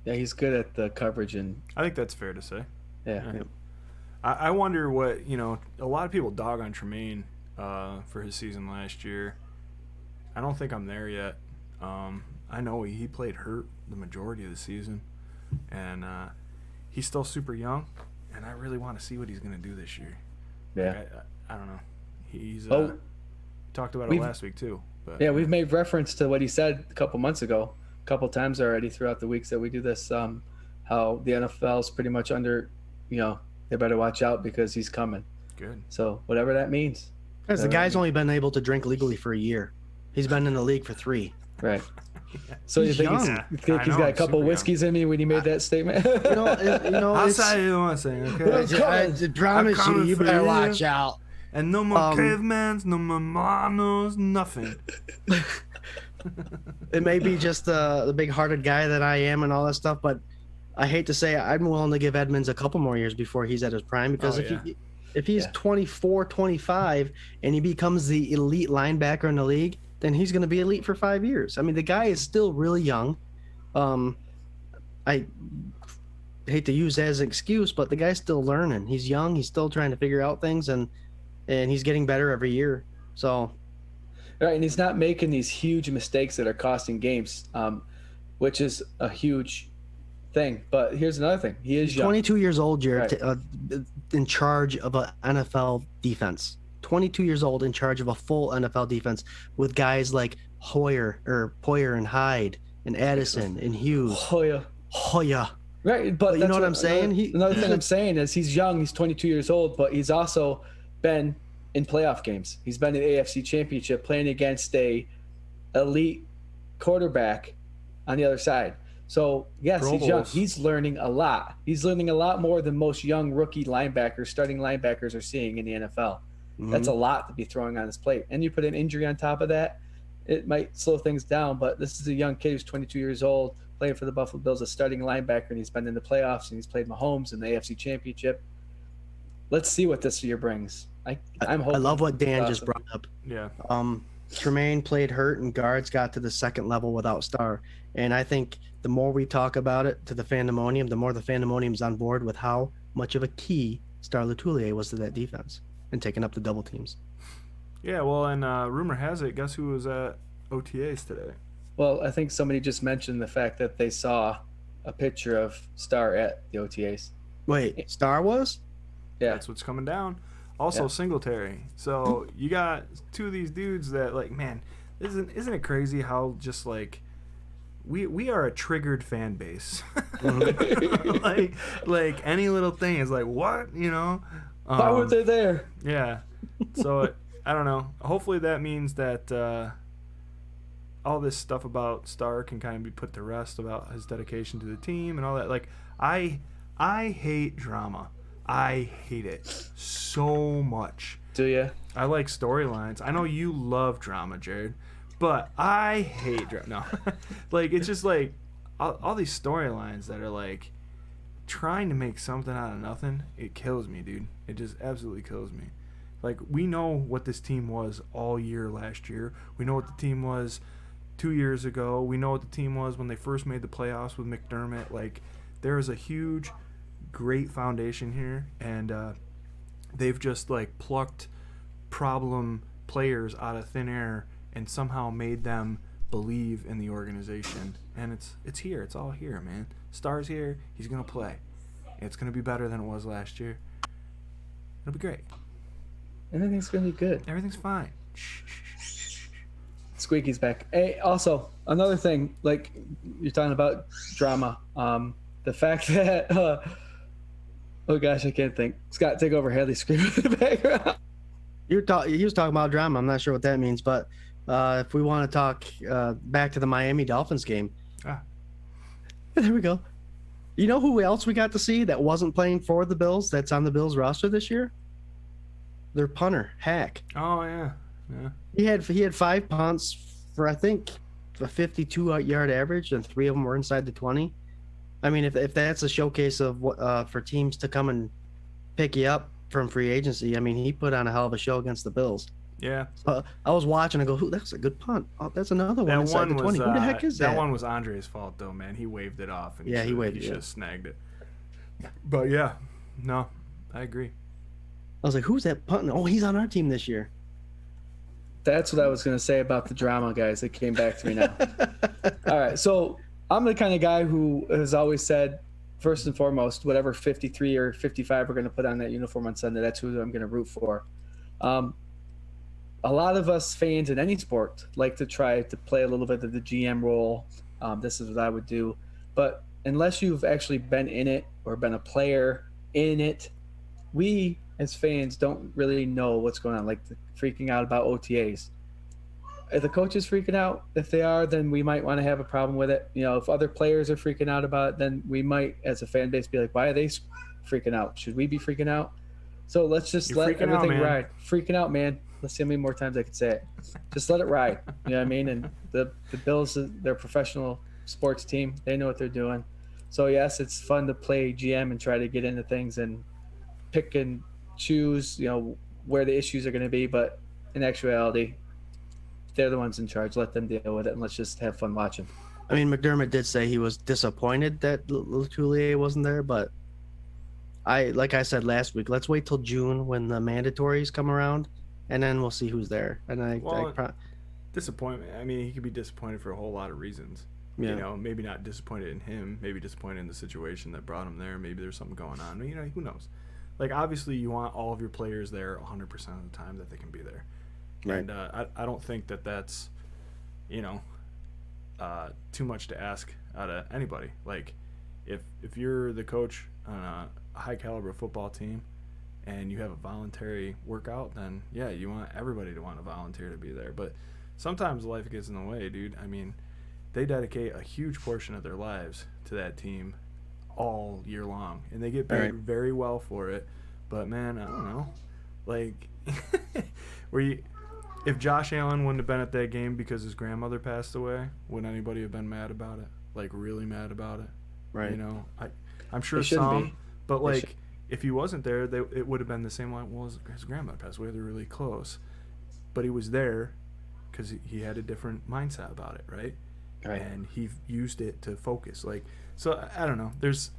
Yeah, he's good at the coverage, and I think that's fair to say. Yeah. Yeah. I wonder what, a lot of people dog on Tremaine for his season last year. I don't think I'm there yet. I know he played hurt the majority of the season, and he's still super young, and I really want to see what he's going to do this year. Yeah. Like, I don't know. He's talked about it we've- last week too. But Yeah, we've made reference to what he said a couple months ago, a couple times already throughout the weeks that we do this, how the NFL's pretty much under, they better watch out because he's coming. good. So whatever that means. Because the guy's only been able to drink legally for a year. He's been in the league for 3. Right. So you He's think, young. you think I he's know, got a I'm couple super whiskeys in me when he made that statement? I'll It's, say you want to say, okay? I promise I'm you, coming you for better you. watch out. And no more cavemans, no more manos, nothing. It may be just the big-hearted guy that I am and all that stuff, but I hate to say I'm willing to give Edmonds a couple more years before he's at his prime, because if he's 24, 25, and he becomes the elite linebacker in the league, then he's going to be elite for 5 years. I mean, the guy is still really young. I hate to use that as an excuse, but the guy's still learning. He's young. He's still trying to figure out things, and he's getting better every year. So, Right, and he's not making these huge mistakes that are costing games, which is a huge thing. But here's another thing: he is young. 22 years old, Jared, Right. in charge of an NFL defense. 22 years old in charge of a full NFL defense with guys like Poyer and Hyde and Addison and Hughes. Hoya. Right, but you know what I'm saying? Another thing I'm saying is he's young. He's 22 years old, but he's also been in playoff games. He's been in the AFC Championship playing against a elite quarterback on the other side. So, yes, Pro he's young. Bowls. He's learning a lot. He's learning a lot more than most young rookie linebackers, starting linebackers are seeing in the NFL. That's a lot to be throwing on his plate. And you put an injury on top of that, it might slow things down. But this is a young kid who's 22 years old, playing for the Buffalo Bills, a starting linebacker, and he's been in the playoffs, and he's played Mahomes in the AFC Championship. let's see what this year brings. I'm hoping. I love what Dan Awesome. just brought up. Yeah. Tremaine played hurt and guards got to the second level without Star. And I think the more we talk about it to the Fandemonium, the more the Fandemonium's on board with how much of a key Star Latulier was to that defense and taking up the double teams. Yeah, well, and rumor has it, guess who was at OTAs today? Well, I think somebody just mentioned the fact that they saw a picture of Star at the OTAs. Wait, Star was? Yeah. That's what's coming down. Also, Yeah. Singletary. So you got two of these dudes that, like, man, isn't it crazy how just, like, we are a triggered fan base. like any little thing is like, what, you know? Why were they there? Yeah. So I don't know. Hopefully that means that all this stuff about Star can kind of be put to rest about his dedication to the team and all that. Like, I hate drama. I hate it so much. Do you? I like storylines. I know you love drama, Jared, but I hate drama. No. Like, it's just like all these storylines that are like trying to make something out of nothing. It kills me, dude. It just absolutely kills me. Like, we know what this team was all year last year. We know what the team was 2 years ago. We know what the team was when they first made the playoffs with McDermott. Like, there is a huge, great foundation here, and they've just, like, plucked problem players out of thin air and somehow made them believe in the organization. And it's here. It's all here, man. Star's here. He's going to play. It's going to be better than it was last year. It'll be great. Everything's going to be good. Everything's fine. Squeaky's back. Hey, also, another thing, like, you're talking about drama. The fact that, oh gosh, I can't think. Scott, take over. Haley screaming in the background. He was talking about drama. I'm not sure what that means, but if we want to talk back to the Miami Dolphins game. There we go. You know who else we got to see that wasn't playing for the Bills that's on the Bills roster this year? Their punter, Hack. Oh, yeah. He had 5 punts for, I think, a 52-yard average, and 3 of them were inside the 20. I mean, if that's a showcase of what for teams to come and pick you up from free agency, I mean, he put on a hell of a show against the Bills. Yeah. I was watching. I go, that's a good punt. Oh, that's another one inside the 20. Who the heck is that? That one was Andre's fault, though, man. He waved it off. And he waved it. He should have snagged it. But, yeah. No, I agree. I was like, who's that punting? Oh, he's on our team this year. That's what I was going to say about the drama, guys. It came back to me now. All right. So I'm the kind of guy who has always said, first and foremost, whatever 53 or 55 are going to put on that uniform on Sunday, that's who I'm going to root for. A lot of us fans in any sport like to try to play a little bit of the GM role. This is what I would do. But unless you've actually been in it or been a player in it, we as fans don't really know what's going on, like freaking out about OTAs. If the coach is freaking out, if they are, then we might want to have a problem with it. You know, if other players are freaking out about it, then we might, as a fan base, be like, why are they freaking out? Should we be freaking out? So let's just let everything ride. Freaking out, man. Let's see how many more times I can say it. Just let it ride. You know what I mean? And the Bills, they're a professional sports team. They know what they're doing. So, yes, it's fun to play GM and try to get into things and pick and choose, you know, where the issues are going to be. But in actuality, they're the ones in charge. Let them deal with it, and let's just have fun watching. I mean, McDermott did say he was disappointed that Latulier wasn't there, but like I said last week, let's wait till June when the mandatories come around, and then we'll see who's there. And disappointment. I mean, he could be disappointed for a whole lot of reasons. Yeah. You know, maybe not disappointed in him, maybe disappointed in the situation that brought him there. Maybe there's something going on. You know, who knows? Like, obviously, you want all of your players there 100% of the time that they can be there. Right. And I don't think that's, you know, too much to ask out of anybody. Like, if you're the coach on a high-caliber football team and you have a voluntary workout, then, yeah, you want everybody to want to volunteer to be there. But sometimes life gets in the way, dude. I mean, they dedicate a huge portion of their lives to that team all year long, and they get paid very well for it. But, man, I don't know. Like, if Josh Allen wouldn't have been at that game because his grandmother passed away, would anybody have been mad about it? Like, really mad about it? Right. You know, I'm sure some, but, like, if he wasn't there, it would have been the same. Like, well, his grandma passed away. They're really close, but he was there because he had a different mindset about it, right? Right. And he used it to focus. Like, so I don't know. There's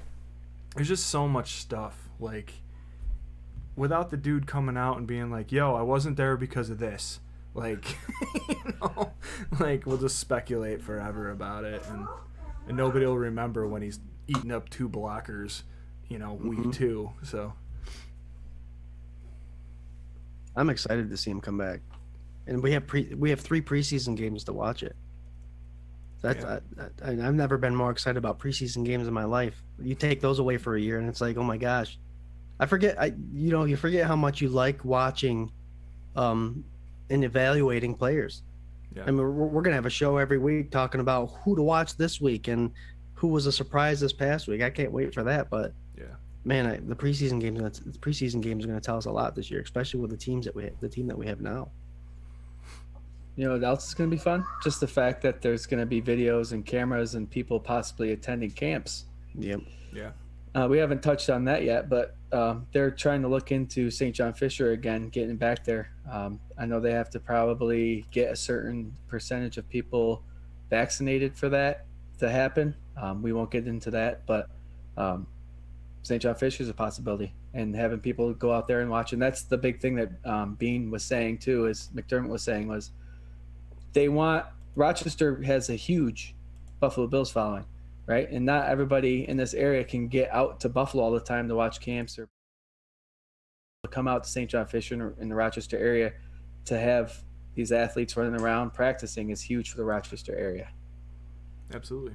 just so much stuff. Like, without the dude coming out and being like, "Yo, I wasn't there because of this." Like, like we'll just speculate forever about it, and nobody will remember when he's eating up 2 blockers, week 2. So I'm excited to see him come back, and we have 3 preseason games to watch it. I've never been more excited about preseason games in my life. You take those away for a year, and it's like, oh my gosh, you forget how much you like watching, and evaluating players. yeah, I mean, we're gonna have a show every week talking about who to watch this week and who was a surprise this past week. I can't wait for that. But yeah, man, the preseason games are going to tell us a lot this year, especially with the team that we have now. You know what else is going to be fun? Just the fact that there's going to be videos and cameras and people possibly attending camps. Yep. yeah. We haven't touched on that yet, but they're trying to look into St. John Fisher again, getting back there. I know they have to probably get a certain percentage of people vaccinated for that to happen. We won't get into that, but St. John Fisher is a possibility, and having people go out there and watch. And that's the big thing that Bean was saying too, is McDermott was saying, was they want – Rochester has a huge Buffalo Bills following, right? And not everybody in this area can get out to Buffalo all the time to watch camps or come out to St. John Fisher in the Rochester area. To have these athletes running around practicing is huge for the Rochester area. Absolutely.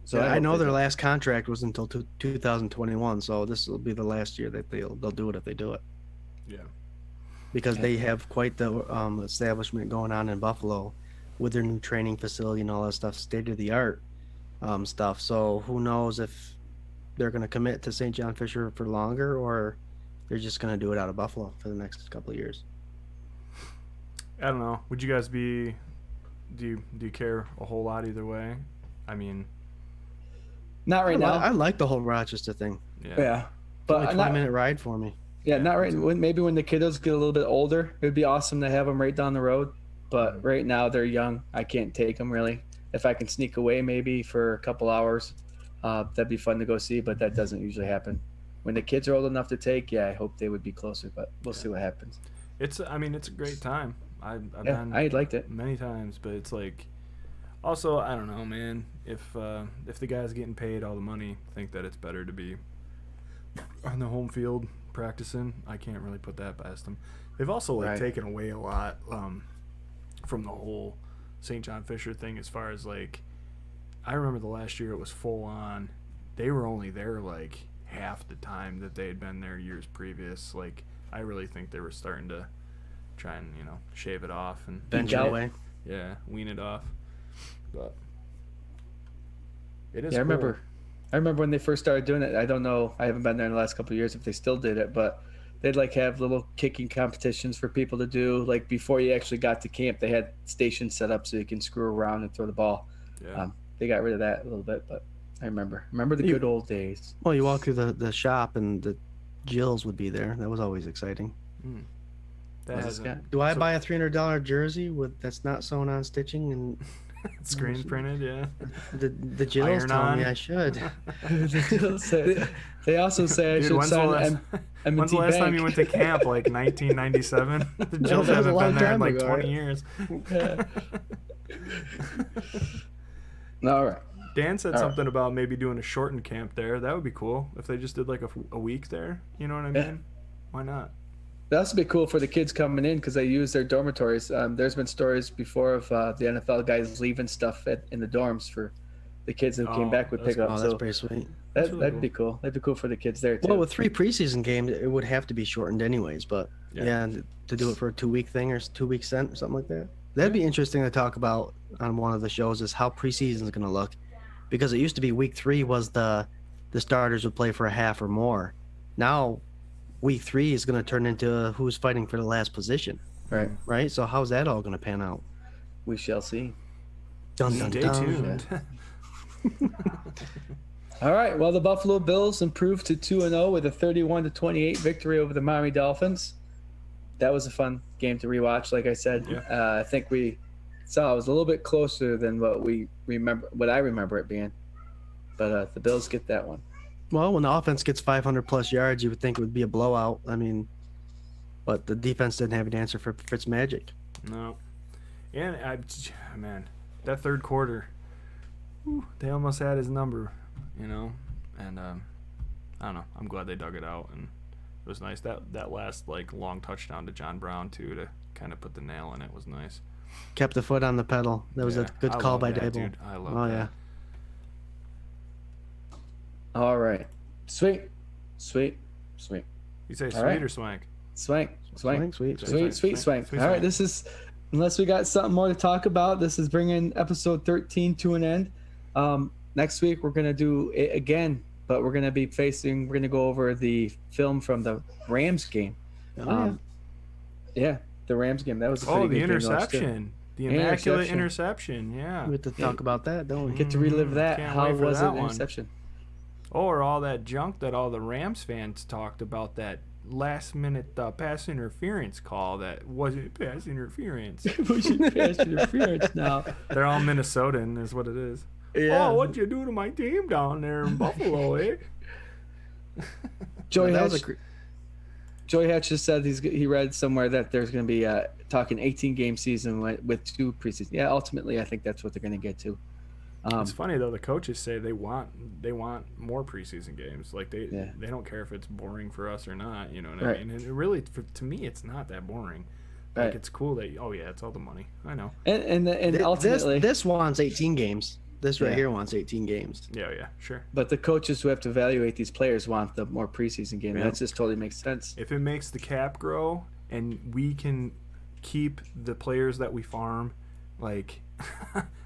So I know hope they their do. last contract was until 2021, so this will be the last year that they'll do it if they do it, Yeah. because they have quite the establishment going on in Buffalo with their new training facility and all that stuff, state of the art stuff. So who knows if they're going to commit to St. John Fisher for longer, or they're just going to do it out of Buffalo for the next couple of years. I don't know. Would you guys be? Do you care a whole lot either way? I mean, Not right now. I like the whole Rochester thing. yeah. Yeah, But only but 20-minute ride for me. yeah, not right. Maybe when the kiddos get a little bit older, it would be awesome to have them right down the road. But right now they're young. I can't take them really. If I can sneak away maybe for a couple hours, that'd be fun to go see. But that doesn't usually happen. When the kids are old enough to take, yeah, I hope they would be closer. But we'll see what happens. It's a great time. I've Yeah, been I liked it. many times, but it's like, also, I don't know, man. If the guy's getting paid all the money, I think that it's better to be on the home field practicing. I can't really put that past them. They've also Right. taken away a lot from the whole St. John Fisher thing, as far as like, I remember the last year it was full on. They were only there like half the time that they had been there years previous. Like, I really think they were starting to try and shave it off and Bench it out. away. wean it off. But it is. Yeah, I cool. remember when they first started doing it. I don't know. I haven't been there in the last couple of years if they still did it, but they'd like have little kicking competitions for people to do. Like before you actually got to camp, they had stations set up so you can screw around and throw the ball. Yeah. They got rid of that a little bit, but I remember the good old days. Well, you walk through the shop and the Jills would be there. That was always exciting. That Was hasn't- this guy? Do I so- buy a $300 jersey that's not sewn on stitching and screen printed? Yeah. the Jills Iron tell on? me I should? They also say I Dude, should when's the sign last, M&T when's the last time Bank. you went to camp? Like 1997? The Jills That was a haven't long been there in time like ago, 20 right? years. All right. Dan said All right. something about maybe doing a shortened camp there. That would be cool if they just did like a week there. You know what I mean? Yeah. Why not? That's be cool for the kids coming in because they use their dormitories. There's been stories before of the NFL guys leaving stuff in the dorms for the kids who came Oh, back would that's pick up. Oh, that's So pretty sweet. That's really that'd be cool. That'd be cool for the kids there too. Well, with 3 preseason games, it would have to be shortened anyways. But Yeah. yeah, to do it for a 2-week thing or 2-week stint or something like that, that'd be interesting to talk about on one of the shows. Is how preseason is going to look, because it used to be week 3 was the starters would play for a half or more. Now, week 3 is going to turn into who's fighting for the last position, right. right? So how's that all going to pan out? We shall see. Dun dun Stay dun. tuned. All right. Well, the Buffalo Bills improved to 2-0 with a 31-28 victory over the Miami Dolphins. That was a fun game to rewatch. Like I said, I think we saw it was a little bit closer than what I remember it being. But the Bills get that one. Well, when the offense gets 500 plus yards, you would think it would be a blowout. I mean, but the defense didn't have an answer for Fitzmagic. No. And, man, that third quarter, they almost had his number, you know. And, I don't know. I'm glad they dug it out. And it was nice. That last, long touchdown to John Brown, too, to kind of put the nail in it was nice. Kept the foot on the pedal. That was a good call by Dable. Dude. I love that. Oh, yeah. All right. Sweet. You say sweet right. or swank? Swank. Sweet. Swank. All right. This is, unless we got something more to talk about, this is bringing episode 13 to an end. Next week, we're going to do it again, but we're going to go over the film from the Rams game. The Rams game. That was a pretty good interception. The immaculate interception. Yeah. We have to talk about that, don't we? Get to relive that. How was it an interception? Or all that junk that all the Rams fans talked about, that last-minute pass interference call that wasn't pass interference. It wasn't pass interference now. They're all Minnesotan is what it is. Yeah. Oh, what'd you do to my team down there in Buffalo, eh? Joey Hatch just said he read somewhere that there's going to be talking 18-game season with 2 preseason. Yeah, ultimately, I think that's what they're going to get to. It's funny though. The coaches say they want more preseason games. Like they don't care if it's boring for us or not. You know what I mean? And it really, to me, it's not that boring. Like it's cool that it's all the money. I know. And ultimately, this wants 18 games. This right here wants 18 games. Yeah, sure. But the coaches who have to evaluate these players want the more preseason game. Yeah. That just totally makes sense. If it makes the cap grow and we can keep the players that we farm,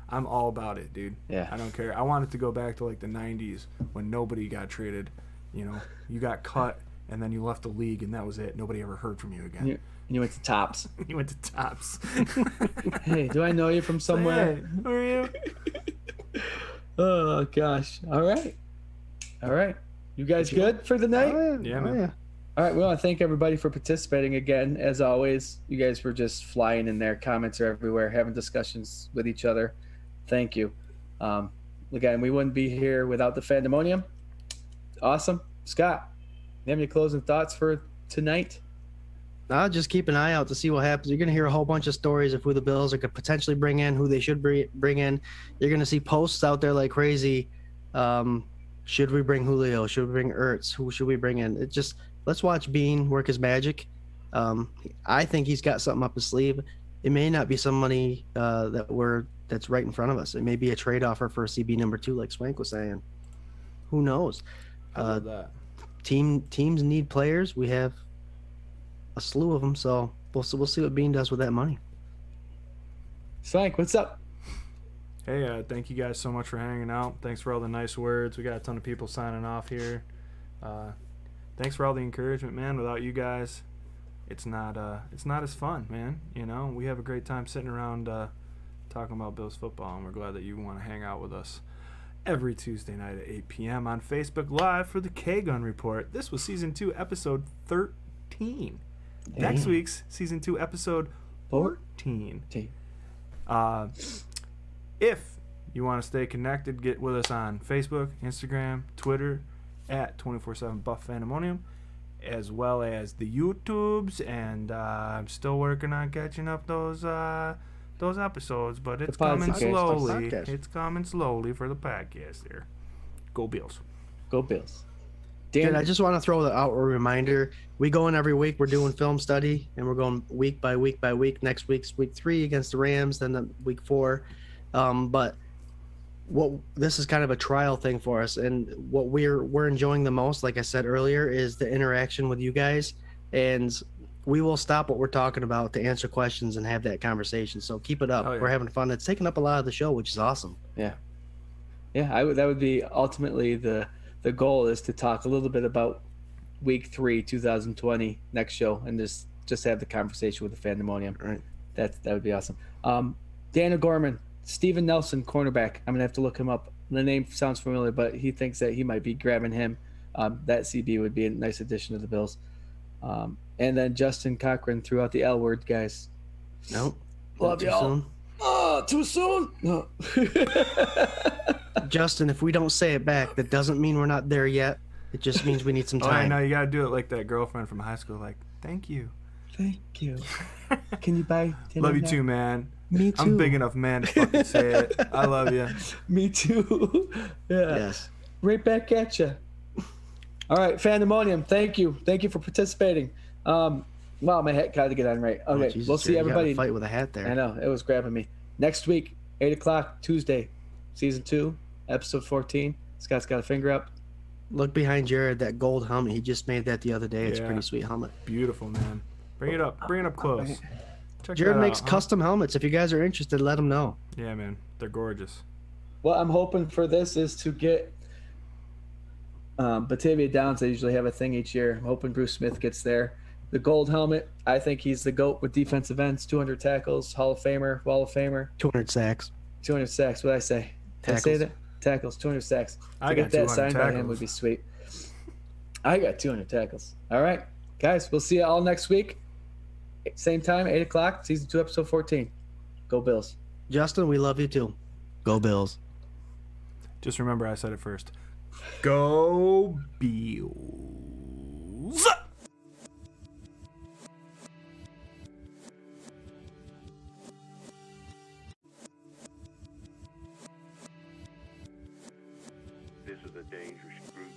I'm all about it, dude. Yeah. I don't care. I want it to go back to the 90s when nobody got traded. You know, you got cut and then you left the league and that was it. Nobody ever heard from you again. You went to Tops. You went to Tops. Hey, do I know you from somewhere? Hey, who are you? Oh gosh. All right. You guys good for the night? Yeah, man. All right. We want to thank everybody for participating again. As always, you guys were just flying in there. Comments are everywhere, having discussions with each other. Thank you. Again, we wouldn't be here without the Fandemonium. Awesome. Scott, you have any closing thoughts for tonight? I'll just keep an eye out to see what happens. You're going to hear a whole bunch of stories of who the Bills are going to potentially bring in, who they should bring in. You're going to see posts out there like crazy. Should we bring Julio? Should we bring Ertz? Who should we bring in? Let's watch Bean work his magic. I think he's got something up his sleeve. It may not be somebody that's right in front of us. It may be a trade offer for a CB number 2, like Swank was saying. Who knows? I love that. Teams need players. We have a slew of them, so we'll see what Bean does with that money. Swank, what's up? Hey, thank you guys so much for hanging out. Thanks for all the nice words. We got a ton of people signing off here. Thanks for all the encouragement, man. Without you guys, it's not as fun, man. You know, we have a great time sitting around talking about Bills football, and we're glad that you want to hang out with us every Tuesday night at 8 p.m. on Facebook Live for the Gun Report. This was Season 2, Episode 13. Damn. Next week's Season 2, Episode 14. If you want to stay connected, get with us on Facebook, Instagram, Twitter, at 247 Buff Fandemonium, as well as the YouTubes, and I'm still working on catching up those episodes, but it's coming slowly. It's coming slowly for the podcast there. Go Bills. Go Bills. Dan, I just want to throw out a reminder. We go in every week. We're doing film study, and we're going week by week by week. Next week's week 3 against the Rams, then week 4. But this is kind of a trial thing for us, and what we're enjoying the most, like I said earlier, is the interaction with you guys, and we will stop what we're talking about to answer questions and have that conversation. So keep it up. We're having fun. It's taking up a lot of the show, which is awesome. Yeah. That would be ultimately the goal, is to talk a little bit about week 3 2020 next show, and just have the conversation with the Fandemonium. Right. That would be awesome. Dan O'Gorman, Steven Nelson, cornerback. I'm gonna have to look him up The name sounds familiar, but he thinks that he might be grabbing him. That CB would be a nice addition to the Bills. And then Justin Cochran threw out the L word, guys. Nope. Love Too y'all. soon. Oh, too soon? No. Justin, if we don't say it back, that doesn't mean we're not there yet. It just means we need some Oh, I time. know. You got to do it like that girlfriend from high school. Like, thank you. Thank you. Can you buy dinner Love you now? too, man. Me too. I'm big enough man to fucking say it. I love you. Me too. Yeah. Yes. Right back at you. All right, Fandemonium, thank you. Thank you for participating. Wow, my hat got to get on right. Okay, Jesus, we'll see Jared, you got everybody. to fight with a hat there. I know, it was grabbing me. Next week, 8 o'clock, Tuesday, Season 2, Episode 14. Scott's got a finger up. Look behind Jared, that gold helmet. He just made that the other day. It's a Yeah. pretty sweet helmet. Beautiful, man. Bring it up. Bring it up close. Check Jared that makes out, huh? custom helmets. If you guys are interested, let him know. Yeah, man. They're gorgeous. What I'm hoping for this is to get Batavia Downs. They usually have a thing each year. I'm hoping Bruce Smith gets there. The gold helmet, I think he's the GOAT with defensive ends, 200 tackles, Hall of Famer, Wall of Famer, 200 sacks. 200 sacks. What did I say? Did I say Tackles. that? Tackles, 200 sacks. I To got get that 200 signed by him tackles. would be sweet. I got 200 tackles. All right, guys, we'll see you all next week. Same time, 8 o'clock, Season 2, Episode 14. Go Bills. Justin, we love you too. Go Bills. Just remember I said it first. Go Bills. This is a dangerous group.